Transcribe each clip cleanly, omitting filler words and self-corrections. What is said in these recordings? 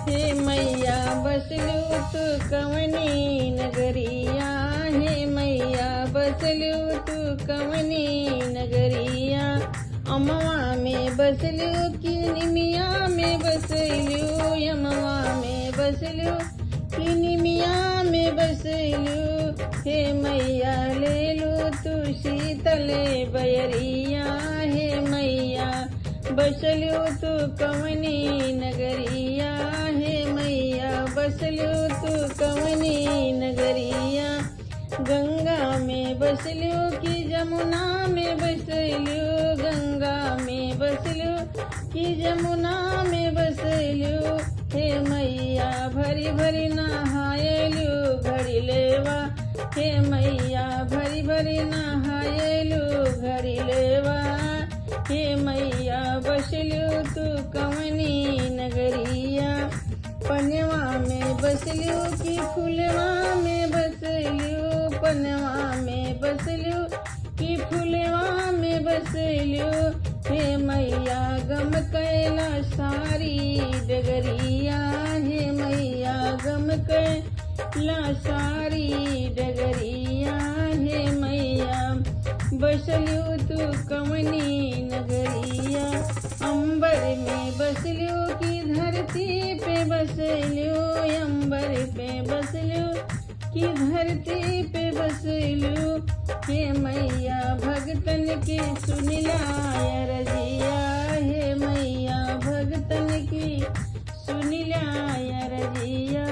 हे मैया बसलू तू कवनी नगरिया, हे मैया बसलू तू कवनी नगरिया। अमवा में बसलू की निमिया में बसलू, अमवा में बसलू की निमिया में बसलू। हे मैया ले लू तू शीतले बयरिया, हे मैया बसलू तू कवनी नगरिया, हे मैया बसलू तू कवनी नगरिया। गंगा में बसलू की जमुना में बसलू, गंगा में बसलू की जमुना में बसलू। हे मैया भरी भरी नहायलू घड़ी लेवा, हे मैया भरी भरी नहायलू घड़ी लेवा। हे मैया बसलू तू कवनी नगरिया। पनवा में बसलू की फुलवा में बसलू, पनवा में बसलू की फुलवा में बसलू। हे मैया गम कैला सारी डगरिया, हे मैया गम कैला सारी डगरिया। हे मैया बसलू तू कवनी नगरिया। अंबर में बसलू की धरती पे बसलू, अंबर पे बसलू की धरती पे बसलू। हे मैया भगतन की सुनिला रजिया, हे मैया भगतन की सुनिला रजिया।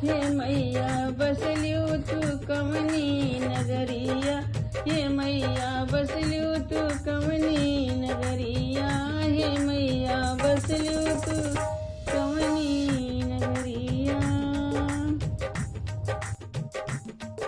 हे मैया बसलू तू कवनी नगरिया, हे मैया बसलू तू कवनी नगरिया, हे मैया बसलू तू